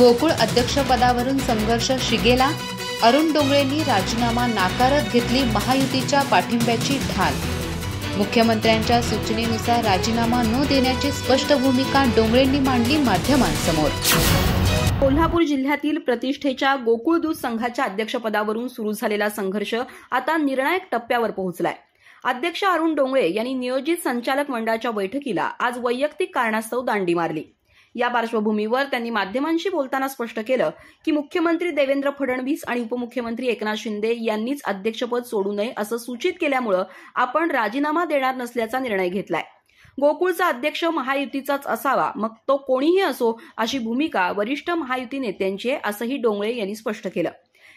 गोकुळ अध्यक्षपदावरून संघर्ष शिगेला. अरुण डोंगळेंनी राजीनामा नाकारत घेतली महायुतीच्या पाठिंब्याची ढाल. मुख्यमंत्र्यांच्या सूचनेनुसार राजीनामा न देण्याची स्पष्ट भूमिका डोंगळेंनी मांडली माध्यमांसमोर. कोल्हापूर जिल्ह्यातील प्रतिष्ठेच्या गोकुळ दूध संघाच्या अध्यक्षपदावरून सुरू झालेला संघर्ष आता निर्णायक टप्प्यावर पोहोचलाय. अध्यक्ष अरुण डोंगळे यांनी नियोजित संचालक मंडळाच्या बैठकीला आज वैयक्तिक कारणास्तव दांडी मारली. या पार्श्वभूमीवर त्यांनी माध्यमांशी बोलताना स्पष्ट केलं की मुख्यमंत्री देवेंद्र फडणवीस आणि उपमुख्यमंत्री एकनाथ शिंदे यांनीच अध्यक्षपद सोडू नये असं सूचित केल्यामुळे आपण राजीनामा देणार नसल्याचा निर्णय घेतलाय. गोकुळचा अध्यक्ष महायुतीचाच असावा, मग तो कोणीही असो, अशी भूमिका वरिष्ठ महायुती नेत्यांची आहे असंही डोंगळे यांनी स्पष्ट केलं.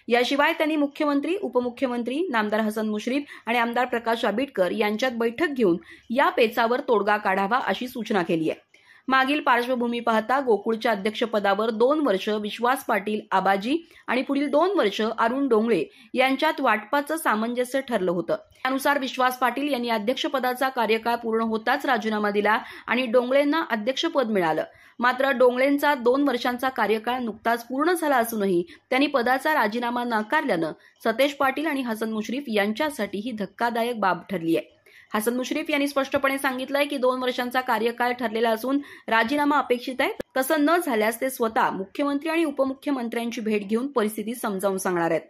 याशिवाय त्यांनी मुख्यमंत्री, उपमुख्यमंत्री, नामदार हसन मुश्रीफ आणि आमदार प्रकाश आंबेडकर यांच्यात बैठक घेऊन या पेचावर तोडगा काढावा अशी सूचना केली आहे. मागील पार्श्वभूमी पाहता गोकुळच्या अध्यक्षपदावर 2 वर्ष विश्वास पाटील आबाजी आणि पुढील 2 वर्ष अरुण डोंगळे यांच्यात वाटपाचं सामंजस्य ठरलं होतं. त्यानुसार विश्वास पाटील यांनी अध्यक्षपदाचा कार्यकाळ पूर्ण होताच राजीनामा दिला आणि डोंगळेंना अध्यक्षपद मिळालं. मात्र डोंगळेंचा 2 वर्षांचा कार्यकाळ नुकताच पूर्ण झाला असूनही त्यांनी पदाचा राजीनामा नाकारल्यानं सतेज पाटील आणि हसन मुश्रीफ यांच्यासाठी ही धक्कादायक बाब ठरली आहे. हसन मुश्रीफ यांनी स्पष्टपणे सांगितलंय की 2 वर्षांचा कार्यकाळ ठरलेला असून राजीनामा अपेक्षित आहे. तसं न झाल्यास ते स्वतः मुख्यमंत्री आणि उपमुख्यमंत्र्यांची भेट घेऊन परिस्थिती समजावून सांगणार आहेत.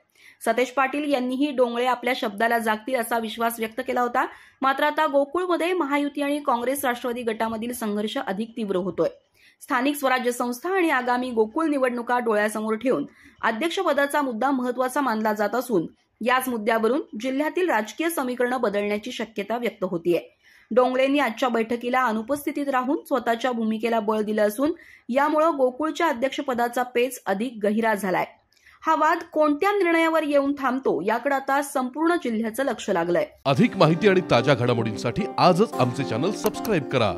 सतेज पाटील यांनीही डोंगळे आपल्या शब्दाला जागतील असा विश्वास व्यक्त केला होता. मात्र आता गोकुळमध्ये महायुती आणि काँग्रेस राष्ट्रवादी गटामधील संघर्ष अधिक तीव्र होतोय. स्थानिक स्वराज्य संस्था आणि आगामी गोकुळ निवडणुका डोळ्यासमोर ठेवून अध्यक्षपदाचा मुद्दा महत्वाचा मानला जात असून याच मुद्द्यावरून जिल्ह्यातील राजकीय समीकरणं बदलण्याची शक्यता व्यक्त होतीये. डोंगळेंनी आजच्या बैठकीला अनुपस्थितीत राहून स्वतःच्या भूमिकेला बळ दिलं असून यामुळे गोकुळच्या अध्यक्षपदाचा पेच अधिक गहिरा झालाय. हा वाद कोणत्या निर्णयावर येऊन थांबतो याकडे आता संपूर्ण जिल्ह्याचं लक्ष लागलंय. अधिक माहिती आणि ताज्या घडामोडींसाठी आजच आमचे चॅनल सबस्क्राईब करा.